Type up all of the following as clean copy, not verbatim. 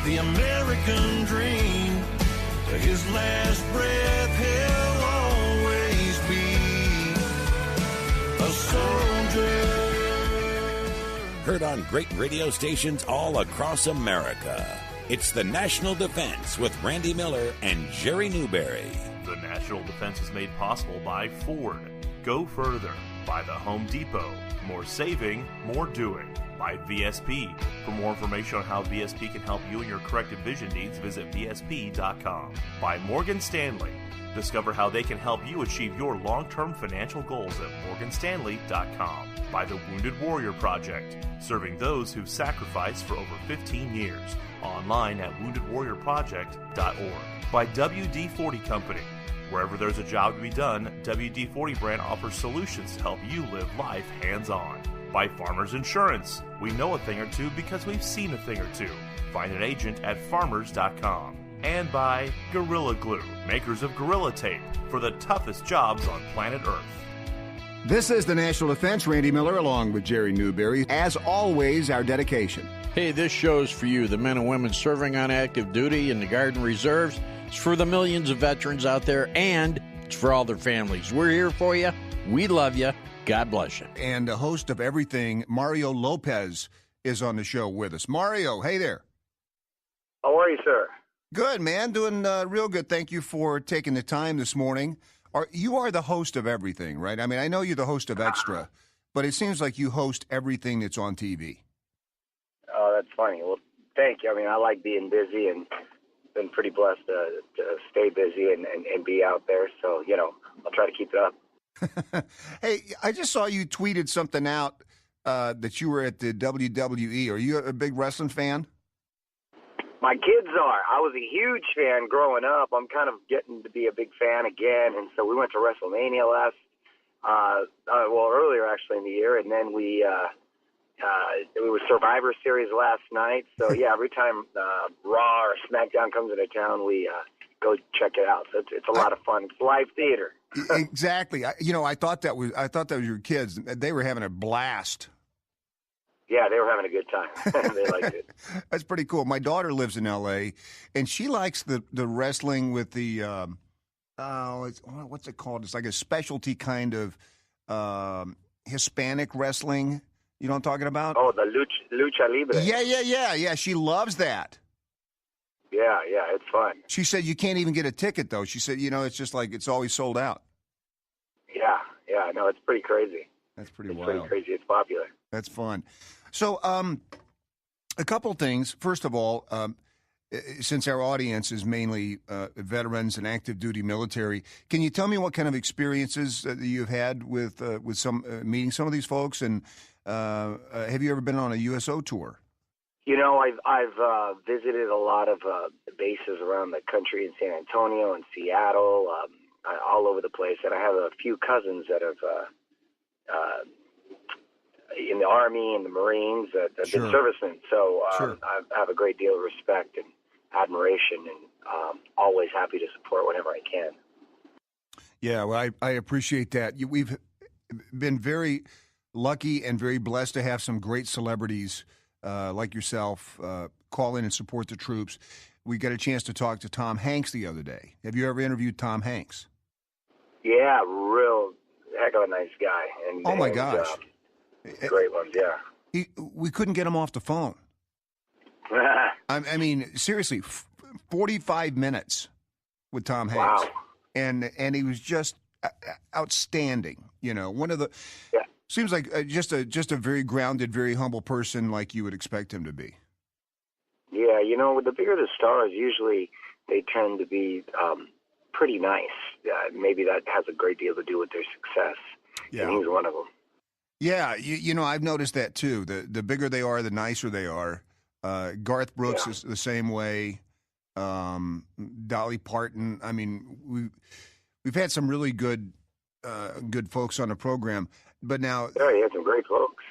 the American dream. To his last breath, he'll always be a soldier. Heard on great radio stations all across America. It's the National Defense with Randy Miller and Jerry Newberry. The National Defense is made possible by Ford. Go further. By the Home Depot. More saving, more doing. By VSP. For more information on how VSP can help you and your corrective vision needs, visit VSP.com. By Morgan Stanley. Discover how they can help you achieve your long-term financial goals at morganstanley.com. By the Wounded Warrior Project. Serving those who've sacrificed for over 15 years. Online at woundedwarriorproject.org. By WD-40 Company. Wherever there's a job to be done, WD-40 brand offers solutions to help you live life hands-on. By Farmers Insurance. We know a thing or two because we've seen a thing or two. Find an agent at farmers.com. And by Gorilla Glue, makers of Gorilla Tape for the toughest jobs on planet Earth. This is the National Defense. Randy Miller along with Jerry Newberry. As always, our dedication. Hey, this show's for you, the men and women serving on active duty in the Guard and Reserves. It's for the millions of veterans out there, and it's for all their families. We're here for you. We love you. God bless you. And the host of everything, Mario Lopez, is on the show with us. Mario, hey there. How are you, sir? Good, man. Doing real good. Thank you for taking the time this morning. You are the host of everything, right? I mean, I know you're the host of Extra, but it seems like you host everything that's on TV. Oh, that's funny. Well, thank you. I mean, I like being busy and been pretty blessed to stay busy and be out there. So, I'll try to keep it up. Hey, I just saw you tweeted something out that you were at the WWE. Are you a big wrestling fan? My kids are. I was a huge fan growing up. I'm kind of getting to be a big fan again. And so we went to WrestleMania earlier actually in the year. And then it was Survivor Series last night. So, yeah, every time Raw or SmackDown comes into town, we go check it out. So it's a lot of fun. It's live theater. Exactly. I thought that was your kids. They were having a blast. Yeah, they were having a good time. They liked it. That's pretty cool. My daughter lives in L.A., and she likes the wrestling with the what's it called? It's like a specialty kind of Hispanic wrestling. You know what I'm talking about? Oh, the lucha libre. Yeah. She loves that. Yeah, it's fun. She said you can't even get a ticket, though. She said, it's just like it's always sold out. Yeah, no, it's pretty crazy. That's pretty wild. It's pretty crazy. It's popular. That's fun. So a couple things. First of all, since our audience is mainly veterans and active duty military, can you tell me what kind of experiences that you've had with some meeting some of these folks? And have you ever been on a USO tour? I've visited a lot of bases around the country in San Antonio and Seattle, all over the place, and I have a few cousins that have in the Army and the Marines that have been servicemen. So I have a great deal of respect and admiration, and always happy to support whenever I can. Yeah, well, I appreciate that. We've been very lucky and very blessed to have some great celebrities like yourself call in and support the troops. We got a chance to talk to Tom Hanks the other day. Have you ever interviewed Tom Hanks? Yeah, real heck of a nice guy. And, oh, my gosh. Great ones, yeah. We couldn't get him off the phone. I mean, seriously, 45 minutes with Tom Hanks. Wow. And he was just outstanding. One of the seems like just a very grounded, very humble person like you would expect him to be. Yeah, the bigger the stars, usually they tend to be pretty nice. Maybe that has a great deal to do with their success. Yeah. And he's one of them. Yeah, I've noticed that too. The bigger they are, the nicer they are. Garth Brooks is the same way. Dolly Parton. I mean, we've had some really good folks on the program, but now you had some great folks.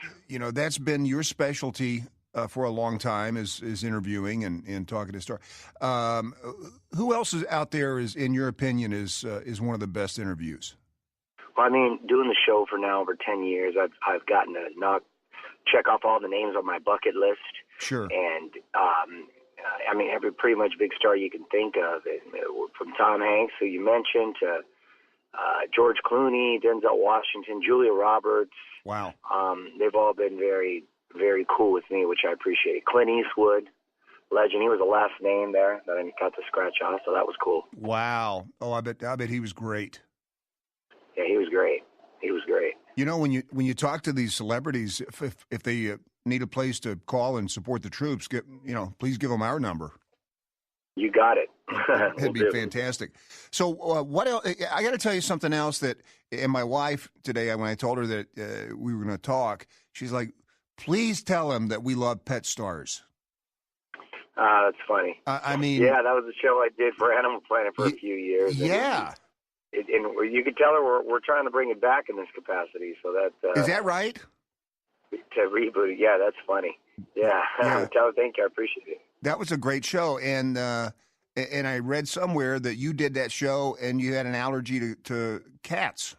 That's been your specialty for a long time is interviewing and talking to stars. Who else is out there in your opinion is one of the best interviews? Well, I mean, doing the show for now over 10 years, I've gotten to check off all the names on my bucket list. Sure. And I mean, every pretty much big star you can think of, from Tom Hanks, who you mentioned, to George Clooney, Denzel Washington, Julia Roberts. Wow. They've all been very, very cool with me, which I appreciate. Clint Eastwood, legend. He was the last name there that I got to scratch off, so that was cool. Wow. Oh, I bet he was great. Yeah, he was great. He was great. You know, when you talk to these celebrities, if they need a place to call and support the troops, please give them our number. You got it. That'd be fantastic. So what else? I got to tell you something else and my wife today, when I told her that we were going to talk, she's like, please tell him that we love Pet Stars. That's funny. I mean. Yeah, that was a show I did for Animal Planet for a few years. Yeah. And you could tell her we're trying to bring it back in this capacity. So that is that right? To reboot it. Yeah, that's funny. Yeah. Thank you. I appreciate it. That was a great show. And I read somewhere that you did that show and you had an allergy to cats.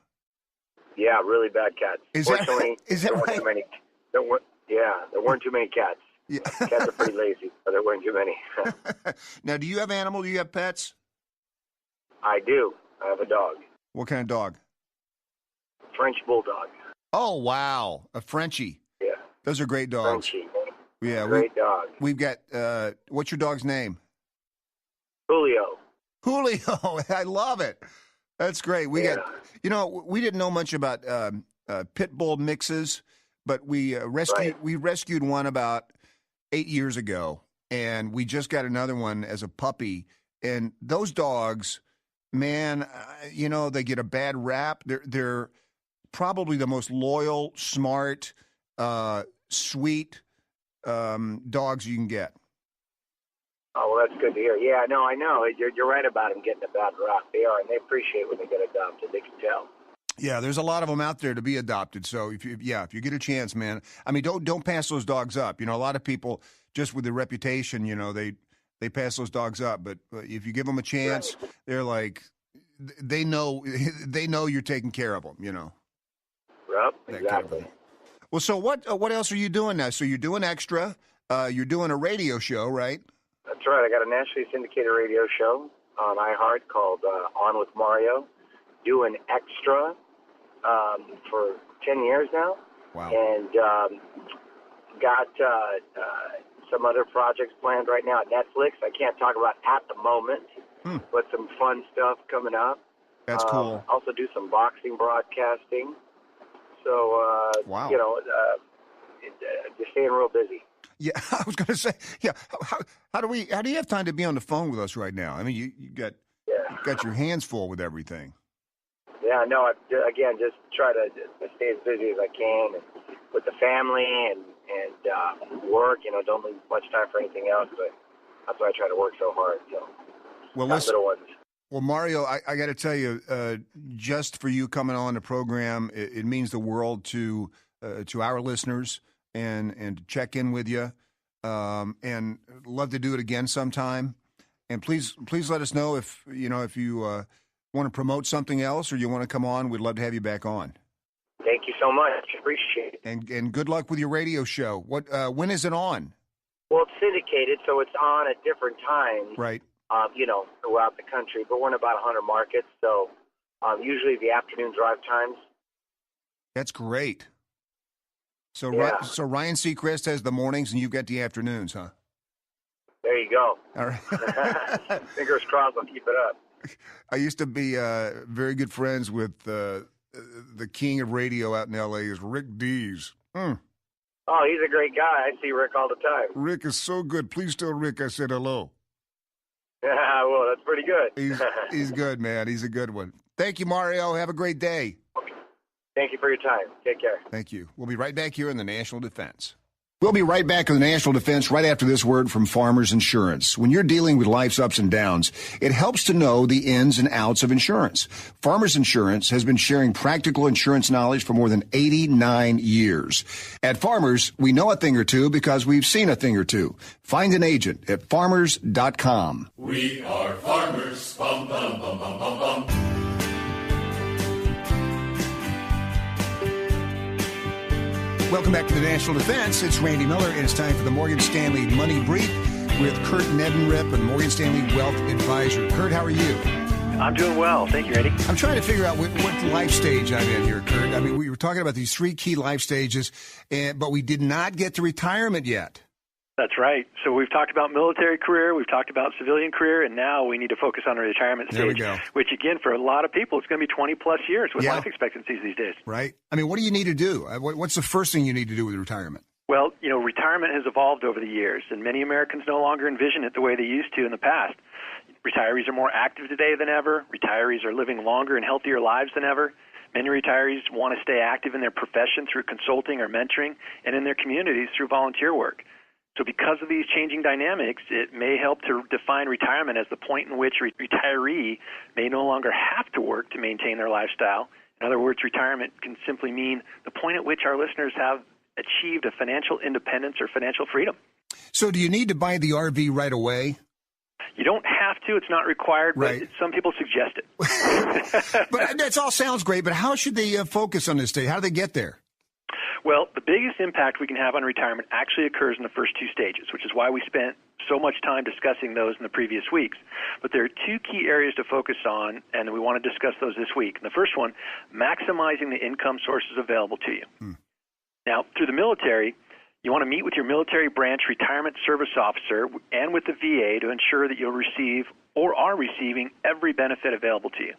Yeah, really bad cats. Is that right? There weren't too many cats. Yeah. Cats are pretty lazy, but there weren't too many. Now, do you have animals? Do you have pets? I do. I have a dog. What kind of dog? French bulldog. Oh, wow. A Frenchie. Yeah. Those are great dogs. Frenchie. Yeah. Great dog. We've got, what's your dog's name? Julio. I love it. That's great. We didn't know much about pit bull mixes, but we rescued one about 8 years ago, and we just got another one as a puppy. And those dogs, man, they get a bad rap. They're probably the most loyal, smart, sweet dogs you can get. Oh, well, that's good to hear. Yeah, no, I know. You're right about them getting a bad rap. They are, and they appreciate when they get adopted. They can tell. Yeah, there's a lot of them out there to be adopted. So if you get a chance, man, I mean, don't pass those dogs up. A lot of people just with their reputation, they pass those dogs up. But if you give them a chance, right. They're like, they know you're taking care of them. Yep, exactly. Kind of thing. Well, so what else are you doing now? So you're doing extra. You're doing a radio show, right? That's right. I got a nationally syndicated radio show on iHeart called On with Mario. Doing extra for 10 years now. Wow. And got some other projects planned right now at Netflix. I can't talk about at the moment, but some fun stuff coming up. That's cool. Also do some boxing broadcasting. So, wow. Just staying real busy. Yeah, I was going to say, yeah. How do you have time to be on the phone with us right now? I mean, you got your hands full with everything. Yeah, no. Again, just try to stay as busy as I can and with the family and work. Don't leave much time for anything else. But that's why I try to work so hard. So, well, listen. Well, Mario, I got to tell you, just for you coming on the program, it means the world to our listeners. And to check in with you, and love to do it again sometime. And please let us know if you want to promote something else or you want to come on. We'd love to have you back on. Thank you so much. Appreciate it. And good luck with your radio show. When is it on? Well, it's syndicated, so it's on at different times. Right. Throughout the country, but we're in about 100 markets, so usually the afternoon drive times. That's great. So Ryan Seacrest has the mornings and you've got the afternoons, huh? There you go. All right. Fingers crossed I'll keep it up. I used to be very good friends with the king of radio out in L.A. is Rick Dees. Oh, he's a great guy. I see Rick all the time. Rick is so good. Please tell Rick I said hello. Yeah, well, that's pretty good. He's good, man. He's a good one. Thank you, Mario. Have a great day. Thank you for your time. Take care. Thank you. We'll be right back here in the National Defense. We'll be right back in the National Defense right after this word from Farmers Insurance. When you're dealing with life's ups and downs, it helps to know the ins and outs of insurance. Farmers Insurance has been sharing practical insurance knowledge for more than 89 years. At Farmers, we know a thing or two because we've seen a thing or two. Find an agent at farmers.com. We are farmers. Bum, bum, bum, bum, bum, bum. Welcome back to the National Defense. It's Randy Miller, and it's time for the Morgan Stanley Money Brief. with Kurt Nedenrip and Morgan Stanley Wealth Advisor. Kurt, how are you? I'm doing well. Thank you, Randy. I'm trying to figure out what life stage I'm in here, Kurt. I mean, we were talking about these 3 key life stages, but we did not get to retirement yet. That's right. So we've talked about military career, we've talked about civilian career, and now we need to focus on a retirement stage. There we go. Which, again, for a lot of people, it's going to be 20-plus years with life expectancies these days. Right. I mean, what do you need to do? What's the first thing you need to do with retirement? Well, retirement has evolved over the years, and many Americans no longer envision it the way they used to in the past. Retirees are more active today than ever. Retirees are living longer and healthier lives than ever. Many retirees want to stay active in their profession through consulting or mentoring, and in their communities through volunteer work. So because of these changing dynamics, it may help to define retirement as the point in which a retiree may no longer have to work to maintain their lifestyle. In other words, retirement can simply mean the point at which our listeners have achieved a financial independence or financial freedom. So do you need to buy the RV right away? You don't have to. It's not required, but some people suggest it. But that all sounds great, but how should they focus on this day? How do they get there? Well, the biggest impact we can have on retirement actually occurs in the first 2 stages, which is why we spent so much time discussing those in the previous weeks. But there are 2 key areas to focus on, and we want to discuss those this week. And the first one, maximizing the income sources available to you. Now, through the military, you want to meet with your military branch retirement service officer and with the VA to ensure that you'll receive or are receiving every benefit available to you.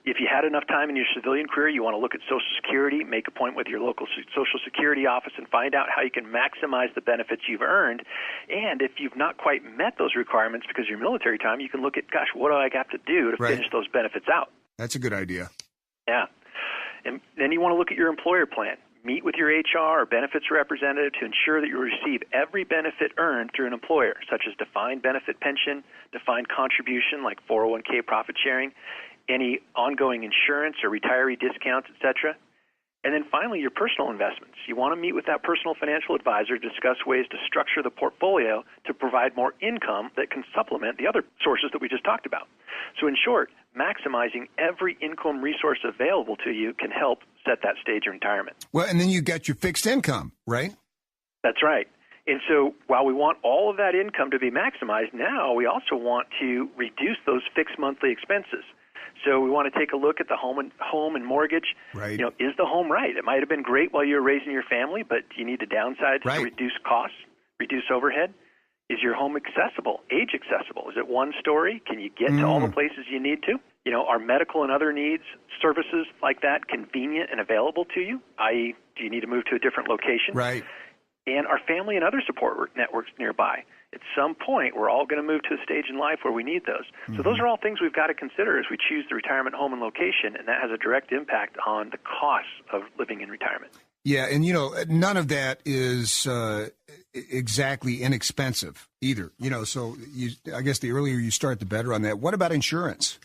If you had enough time in your civilian career, you want to look at Social Security, make a point with your local Social Security office, and find out how you can maximize the benefits you've earned. And if you've not quite met those requirements because of your military time, you can look at, gosh, what do I have to do to finish those benefits out? That's a good idea. Yeah. And then you want to look at your employer plan. Meet with your HR or benefits representative to ensure that you receive every benefit earned through an employer, such as defined benefit pension, defined contribution like 401k profit sharing, any ongoing insurance or retiree discounts, etc. And then finally, your personal investments. You want to meet with that personal financial advisor to discuss ways to structure the portfolio to provide more income that can supplement the other sources that we just talked about. So in short, maximizing every income resource available to you can help set that stage of retirement. Well, and then you got your fixed income, right? That's right. And so while we want all of that income to be maximized, now we also want to reduce those fixed monthly expenses. So we want to take a look at the home and mortgage. Right. Is the home right? It might have been great while you were raising your family, but do you need to downsize to reduce costs, reduce overhead? Is your home accessible, age accessible? Is it one story? Can you get to all the places you need to? Are medical and other needs, services like that convenient and available to you? I.e., do you need to move to a different location? Right. And are family and other support networks nearby? At some point, we're all going to move to a stage in life where we need those. So those are all things we've got to consider as we choose the retirement home and location, and that has a direct impact on the costs of living in retirement. Yeah, and, none of that is exactly inexpensive either. So I guess the earlier you start, the better on that. What about insurance?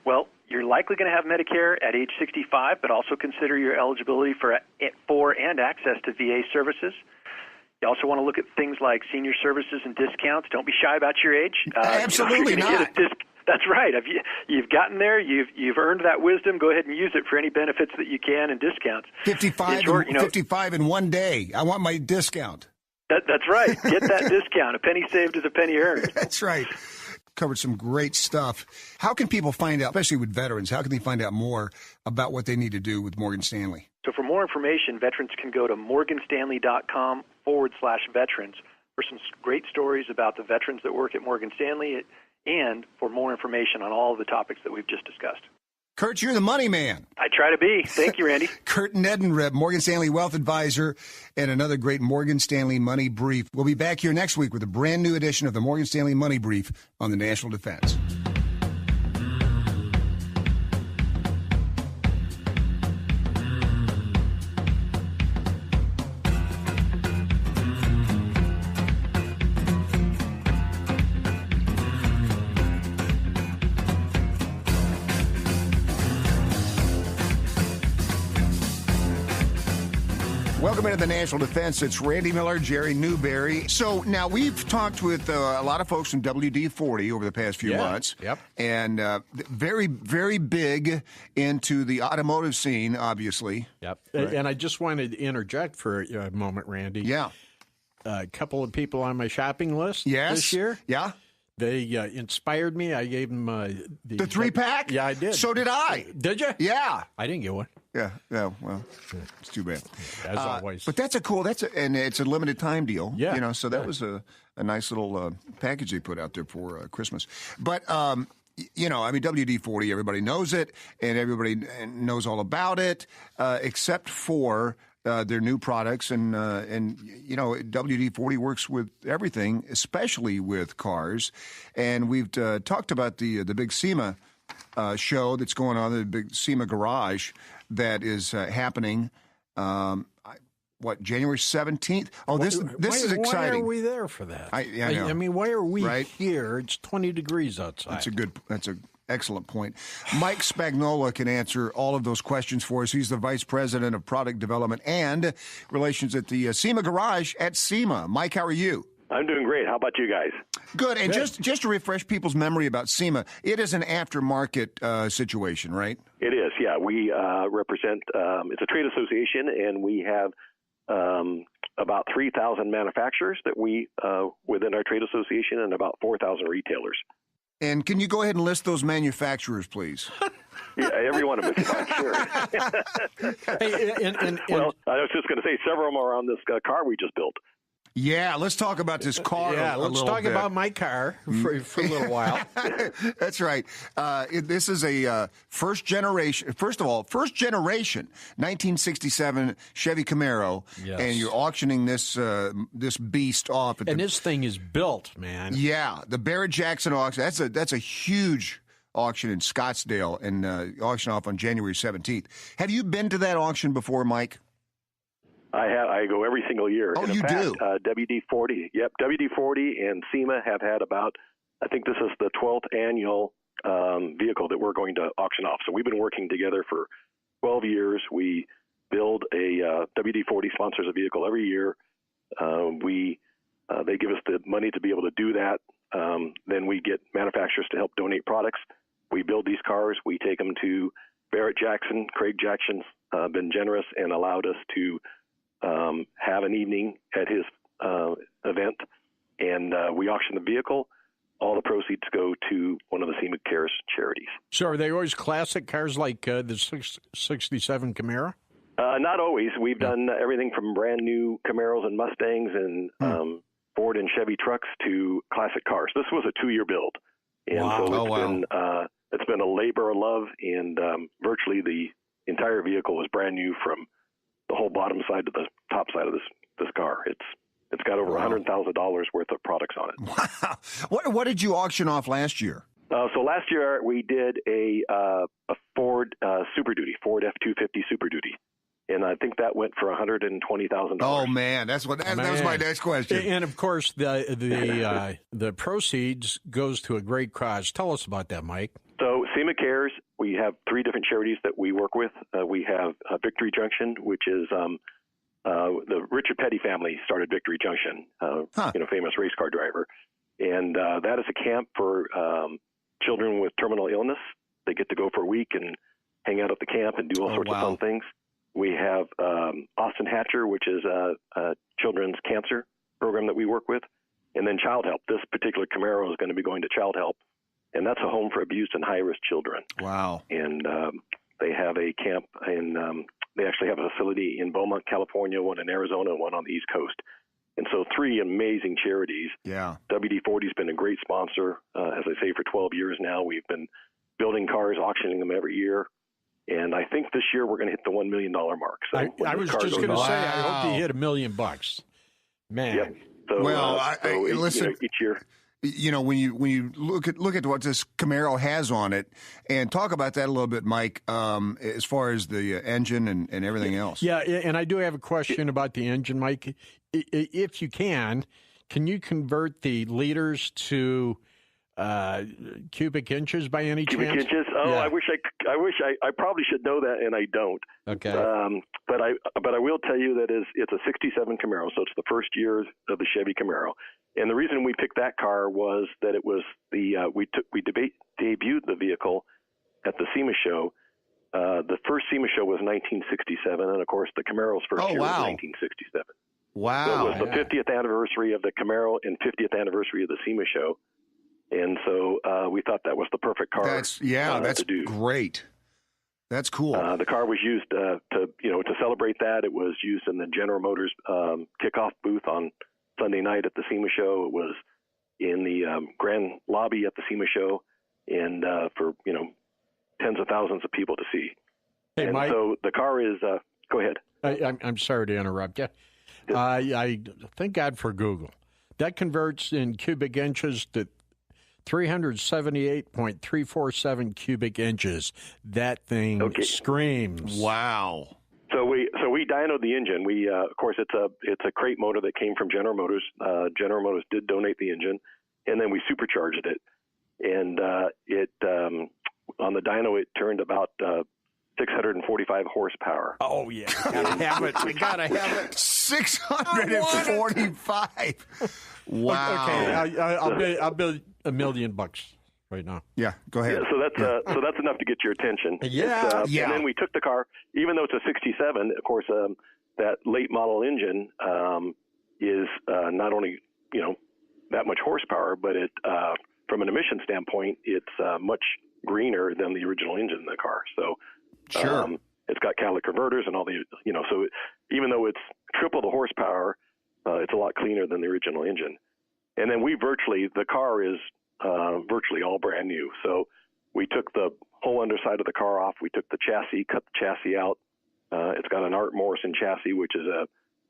Well, you're likely going to have Medicare at age 65, but also consider your eligibility for and access to VA services. You also want to look at things like senior services and discounts. Don't be shy about your age. Absolutely not. That's right. You've gotten there. You've earned that wisdom. Go ahead and use it for any benefits that you can and discounts. 55 in one day. I want my discount. That's right. Get that discount. A penny saved is a penny earned. That's right. Covered some great stuff. How can people find out, especially with veterans, how can they find out more about what they need to do with Morgan Stanley? So for more information, veterans can go to morganstanley.com/veterans for some great stories about the veterans that work at Morgan Stanley and for more information on all of the topics that we've just discussed. Kurt, you're the money man. I try to be. Thank you, Randy. Kurt Nedenrip, Morgan Stanley Wealth Advisor, and another great Morgan Stanley Money Brief. We'll be back here next week with a brand new edition of the Morgan Stanley Money Brief on the National Defense. Welcome into the National Defense. It's Randy Miller, Jerry Newberry. So now we've talked with a lot of folks from WD-40 over the past few months. Yep. And very, very big into the automotive scene, obviously. Yep. Right. And I just wanted to interject for a moment, Randy. Yeah. a couple of people on my shopping list this year. Yeah. They inspired me. I gave them the 3-pack? Yeah, I did. So did I. Did you? Yeah. I didn't get one. Yeah. Well, it's too bad. As always. But that's and it's a limited time deal. Yeah. So that was a nice little package they put out there for Christmas. But, WD-40, everybody knows it, and everybody knows all about it, except for their new products. And WD-40 works with everything, especially with cars. And we've talked about the big SEMA show that's going on, the big SEMA Garage that is happening. January 17th? Oh, this is exciting. Why are we there for that? I know. I mean, why are we here? It's 20 degrees outside. That's an excellent point. Mike Spagnola can answer all of those questions for us. He's the Vice President of Product Development and Relations at the SEMA Garage at SEMA. Mike, how are you? I'm doing great. How about you guys? Good. And just to refresh people's memory about SEMA, it is an aftermarket situation, right? It is, yeah. We represent, it's a trade association, and we have about 3,000 manufacturers that we, within our trade association, and about 4,000 retailers. And can you go ahead and list those manufacturers, please? Yeah, every one of them, I'm sure. Well, I was just going to say, several of them are on this car we just built. Yeah, let's talk about this car. Yeah, let's talk about my car for a little while. That's right. This is a first generation 1967 Chevy Camaro, and you're auctioning this beast off. And this thing is built, man. Yeah, the Barrett Jackson Auction. That's a huge auction in Scottsdale, and auction off on January 17th. Have you been to that auction before, Mike? I go every single year. Oh, and in fact, WD-40. Yep, WD-40 and SEMA have had about, I think this is the 12th annual vehicle that we're going to auction off. So we've been working together for 12 years. We build a WD-40 sponsors a vehicle every year. They give us the money to be able to do that. Then we get manufacturers to help donate products. We build these cars. We take them to Barrett Jackson. Craig Jackson's been generous and allowed us to have an evening at his event, and we auction the vehicle. All the proceeds go to one of the SEMA Cares charities. So are they always classic cars like the 67 Camaro? Not always. We've done everything from brand new Camaros and Mustangs and Ford and Chevy trucks to classic cars. This was a 2-year build. And so it's been a labor of love, and virtually the entire vehicle was brand new from the whole bottom side to the top side of this car. It's got over $100,000 worth of products on it. Wow! What did you auction off last year? So last year we did a Ford Super Duty, Ford F-250 Super Duty, and I think that went for $120,000. Oh man, that was my next question. And of course, the proceeds goes to a great cause. Tell us about that, Mike. So SEMA Cares, we have 3 different charities that we work with. We have Victory Junction, which is the Richard Petty family started Victory Junction, famous race car driver. And that is a camp for children with terminal illness. They get to go for a week and hang out at the camp and do all sorts of fun things. We have Austin Hatcher, which is a children's cancer program that we work with. And then Child Help. This particular Camaro is going to be going to Child Help. And that's a home for abused and high-risk children. Wow. And they have a camp, and they actually have a facility in Beaumont, California, one in Arizona, and one on the East Coast. And so 3 amazing charities. Yeah. WD-40's been a great sponsor, as I say, for 12 years now. We've been building cars, auctioning them every year. And I think this year we're going to hit the $1 million mark. So I was just going to say, I hope you hit $1 million. Man. Yep. So, listen, each year. You know, when you look at what this Camaro has on it, and talk about that a little bit, Mike, as far as the engine and everything else. Yeah, and I do have a question about the engine, Mike. If you can you convert the liters to cubic inches by any chance? Cubic inches? Oh, yeah. I probably should know that, and I don't. Okay. But I will tell you that it's a 67 Camaro, so it's the first year of the Chevy Camaro. And the reason we picked that car was that it was we debuted the vehicle at the SEMA show. The first SEMA show was 1967, and of course the Camaro's first year was 1967. Wow. So it was the 50th anniversary of the Camaro and 50th anniversary of the SEMA show. And so we thought that was the perfect car that's to do. Great. That's cool. The car was used to celebrate that. It was used in the General Motors kickoff booth on Sunday night at the SEMA show. It was in the grand lobby at the SEMA show, and for tens of thousands of people to see. Hey, and Mike. So the car is. Go ahead. I'm sorry to interrupt you. I thank God for Google. That converts in cubic inches to 378.347 cubic inches. That thing screams. Wow. So we dynoed the engine. We of course it's a crate motor that came from General Motors. General Motors did donate the engine, and then we supercharged it. And it on the dyno it turned about 645 horsepower. Oh yeah, gotta have it. I gotta have it. 645. Wow. Okay, I'll bid $1 million right now. Yeah, go ahead. Yeah, so that's enough to get your attention. Yeah, And then we took the car, even though it's a '67. Of course, that late model engine is not only that much horsepower, but it from an emission standpoint, it's much greener than the original engine in the car. So sure. It's got catalytic converters and all the so even though it's triple the horsepower, it's a lot cleaner than the original engine. And then the car is virtually all brand new. So we took the whole underside of the car off. We took the chassis, cut the chassis out. It's got an Art Morrison chassis, which is a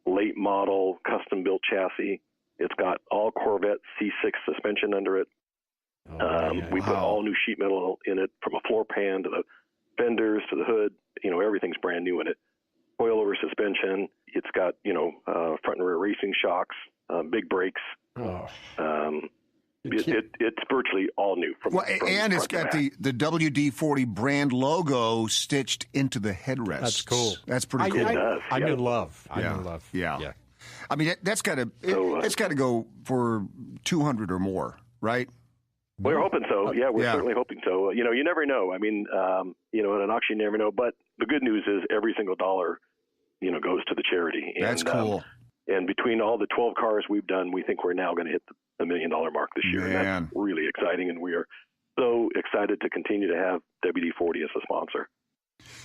late model custom built chassis. It's got all Corvette C6 suspension under it. We put all new sheet metal in it, from a floor pan to the fenders to the hood. Everything's brand new in it. Coilover suspension. It's got front and rear racing shocks, big brakes. It's virtually all new. And it's got the WD-40 brand logo stitched into the headrests. That's cool. That's pretty cool. I'm in love. Yeah. I mean, it's got to go for 200 or more, right? We're hoping so. Yeah, we're certainly hoping so. You never know. I mean, at an auction, you never know. But the good news is every single dollar, goes to the charity. And, that's cool. And between all the 12 cars we've done, we think we're now going to hit the $1 million mark this year. Man. And that's really exciting. And we are so excited to continue to have WD-40 as a sponsor.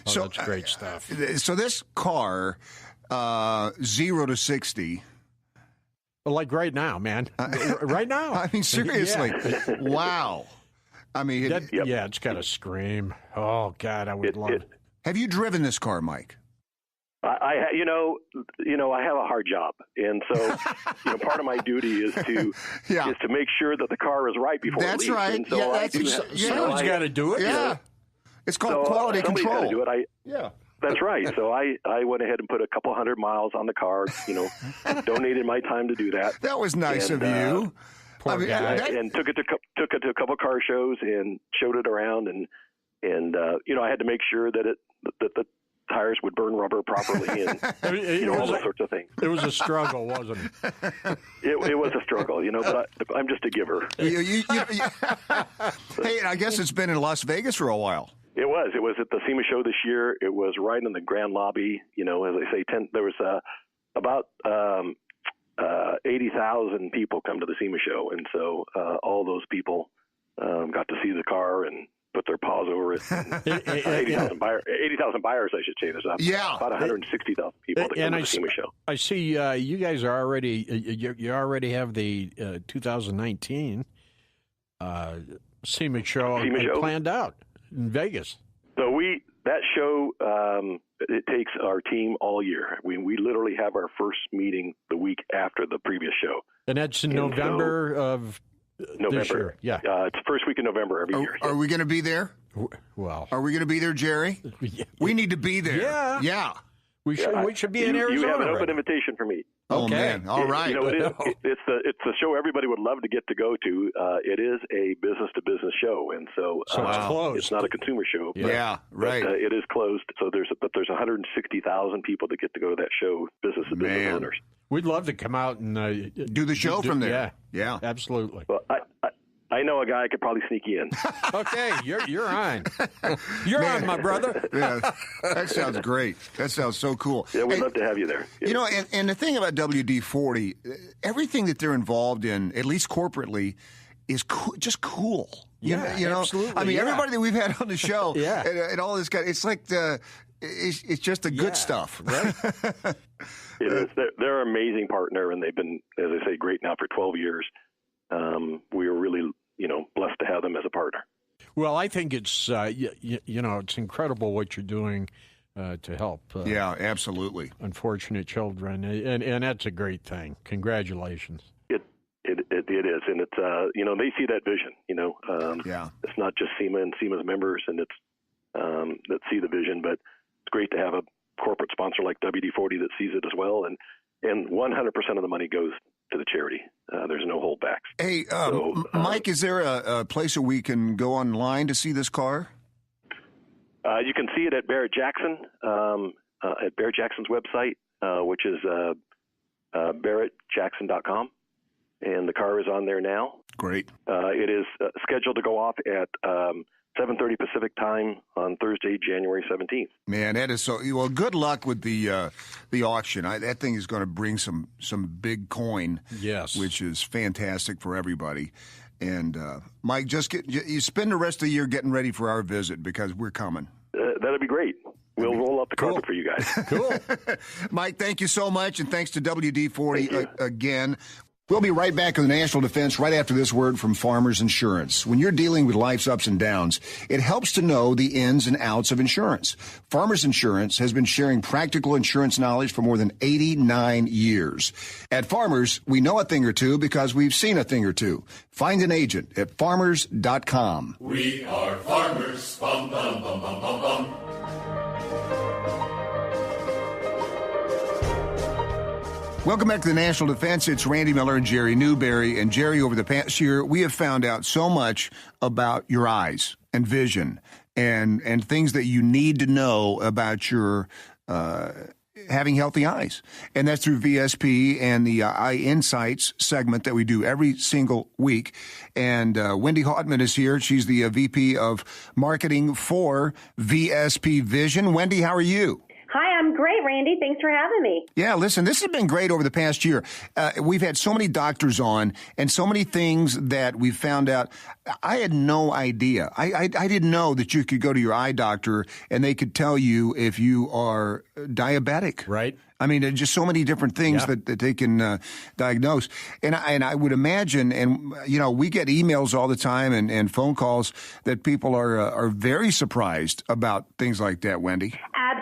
So that's great stuff. So this car, 0 to 60. Like right now, man. Right now. I mean, seriously. Yeah. Wow. I mean, it's got a scream. Oh God, I would love it. Have you driven this car, Mike? I have a hard job, and so part of my duty is to make sure that the car is right before it leaves. That's right. And so someone's got to do it. Yeah, it's called quality control. Somebody's got to do it. That's right. So I went ahead and put a couple hundred miles on the car. Donated my time to do that. That was nice of you. And took it to a couple car shows and showed it around, and I had to make sure that the tires would burn rubber properly, and all those sorts of things. It was a struggle, wasn't it? It was a struggle, but I'm just a giver. Hey, I guess it's been in Las Vegas for a while. It was. It was at the SEMA show this year. It was right in the grand lobby. As I say, there was about 80,000 people come to the SEMA show, and so all those people got to see the car and put their paws over it. 80,000 buyers, I should say. There's about 160,000 people that come to the SEMA show. I see you guys are already you already have the 2019 SEMA show planned out in Vegas. So that show it takes our team all year. We literally have our first meeting the week after the previous show, and that's in November of. November. This year. Yeah. It's the first week in November every year. Are we going to be there? Well. Are we going to be there, Jerry? We need to be there. Yeah. We should be in Arizona. You have an open invitation for me. Oh, man. All right. It's the show everybody would love to get to go to. It is a business-to-business show, and so it's closed. It's not a consumer show. But, right. But, it is closed, so there's 160,000 people that get to go to that show, business-to-business owners. We'd love to come out and do the show from there. Yeah, absolutely. Well, I I know a guy I could probably sneak you in. Okay, you're on. You're on, my brother. Yeah, that sounds great. That sounds so cool. Yeah, we'd love to have you there. Yeah. You know, and the thing about WD-40, everything that they're involved in, at least corporately, is just cool. You know? Absolutely. I mean, everybody that we've had on the show and all this it's like it's just the good stuff. Right? It is. They're an amazing partner, and they've been, as I say, great now for 12 years. We are really, blessed to have them as a partner. Well, I think it's, it's incredible what you're doing to help. Yeah, absolutely. Unfortunate children, and that's a great thing. Congratulations. It is, and it's they see that vision. It's not just SEMA and SEMA's members, and it's that see the vision, but it's great to have a corporate sponsor like WD-40 that sees it as well, and 100% of the money goes to the charity. There's no holdbacks. Hey, Mike, is there a place where we can go online to see this car? You can see it at Barrett Jackson, at Barrett Jackson's website, which is barrettjackson.com, and the car is on there now. Great. It is scheduled to go off at 7:30 Pacific time on Thursday, January 17th. Man, that is so. Well, good luck with the auction. That thing is going to bring some big coin. Yes, which is fantastic for everybody. And Mike, you spend the rest of the year getting ready for our visit because we're coming. That'd be great. We'll roll up the carpet for you guys. Cool. Mike, thank you so much, and thanks to WD-40 again. We'll be right back with the National Defense right after this word from Farmers Insurance. When you're dealing with life's ups and downs, it helps to know the ins and outs of insurance. Farmers Insurance has been sharing practical insurance knowledge for more than 89 years. At Farmers, we know a thing or two because we've seen a thing or two. Find an agent at farmers.com. We are farmers. Bum, bum, bum, bum, bum, bum. Welcome back to the National Defense. It's Randy Miller and Jerry Newberry. And Jerry, over the past year, we have found out so much about your eyes and vision and things that you need to know about your having healthy eyes. And that's through VSP and the Eye Insights segment that we do every single week. And Wendy Hauteman is here. She's the VP of Marketing for VSP Vision. Wendy, how are you? Hi, I'm great, Randy. Thanks for having me. Yeah, listen, this has been great over the past year. We've had so many doctors on and so many things that we found out. I had no idea. I didn't know that you could go to your eye doctor and they could tell you if you are diabetic. Right. I mean, there's just so many different things that they can diagnose. And I would imagine, and, we get emails all the time and phone calls that people are very surprised about things like that, Wendy.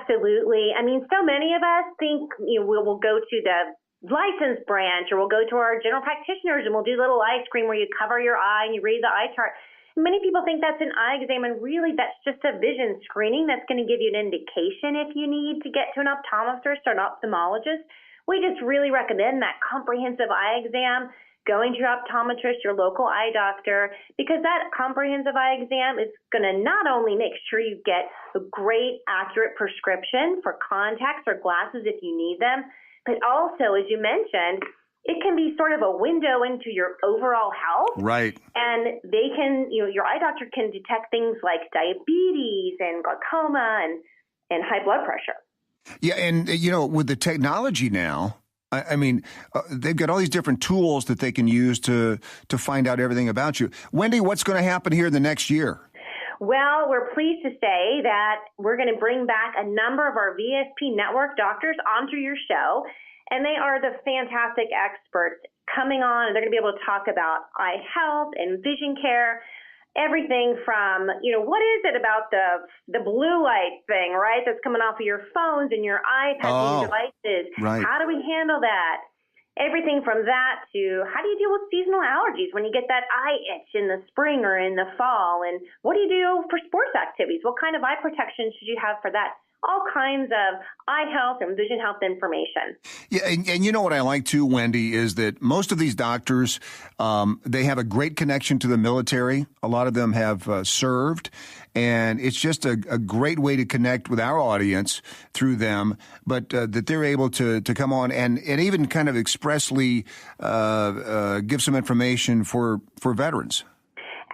Absolutely. I mean, so many of us think we'll go to the license branch or we'll go to our general practitioners and we'll do a little eye screen where you cover your eye and you read the eye chart. Many people think that's an eye exam, and really that's just a vision screening that's going to give you an indication if you need to get to an optometrist or an ophthalmologist. We just really recommend that comprehensive eye exam, going to your optometrist, your local eye doctor, because that comprehensive eye exam is going to not only make sure you get a great, accurate prescription for contacts or glasses if you need them, but also, as you mentioned, it can be sort of a window into your overall health. Right. And they can, your eye doctor can detect things like diabetes and glaucoma and high blood pressure. Yeah, and, with the technology now, I mean, they've got all these different tools that they can use to find out everything about you. Wendy, what's going to happen here in the next year? Well, we're pleased to say that we're going to bring back a number of our VSP network doctors onto your show. And they are the fantastic experts coming on, and they're going to be able to talk about eye health and vision care, everything from, what is it about the blue light thing, right, that's coming off of your phones and your iPads and your devices. Right. How do we handle that? Everything from that to how do you deal with seasonal allergies when you get that eye itch in the spring or in the fall? And what do you do for sports activities? What kind of eye protection should you have for that? All kinds of eye health and vision health information. Yeah, and you know what I like too, Wendy, is that most of these doctors, they have a great connection to the military. A lot of them have served, and it's just a great way to connect with our audience through them, but that they're able to come on and even kind of expressly give some information for veterans.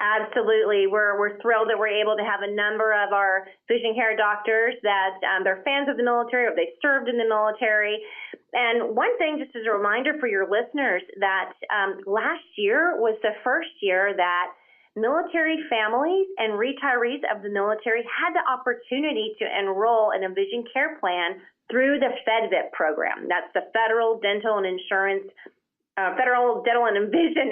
Absolutely. We're thrilled that we're able to have a number of our vision care doctors that they're fans of the military or they served in the military. And one thing, just as a reminder for your listeners, that last year was the first year that military families and retirees of the military had the opportunity to enroll in a vision care plan through the FedVIP program. That's the Federal Dental and Vision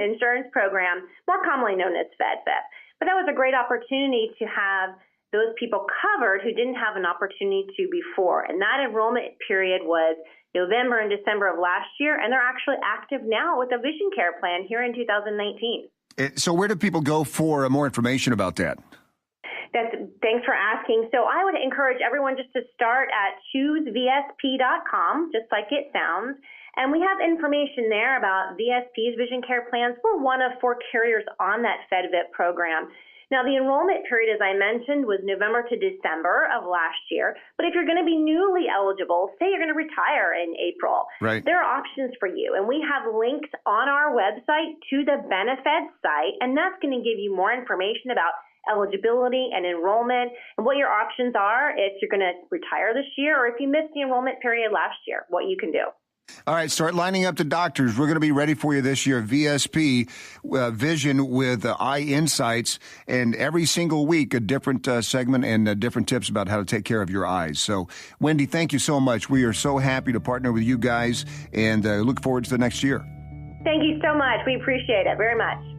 Insurance Program, more commonly known as FedVIP. But that was a great opportunity to have those people covered who didn't have an opportunity to before. And that enrollment period was November and December of last year, and they're actually active now with a vision care plan here in 2019. So where do people go for more information about that? Thanks for asking. So I would encourage everyone just to start at choosevsp.com, just like it sounds. And we have information there about VSP's vision care plans. We're one of 4 carriers on that FedVIP program. Now, the enrollment period, as I mentioned, was November to December of last year. But if you're going to be newly eligible, say you're going to retire in April, right, there are options for you. And we have links on our website to the benefits site, and that's going to give you more information about eligibility and enrollment and what your options are if you're going to retire this year or if you missed the enrollment period last year, what you can do. All right, start lining up the doctors. We're going to be ready for you this year. VSP Vision with Eye Insights, and every single week a different segment and different tips about how to take care of your eyes. So, Wendy, thank you so much. We are so happy to partner with you guys and look forward to the next year. Thank you so much. We appreciate it very much.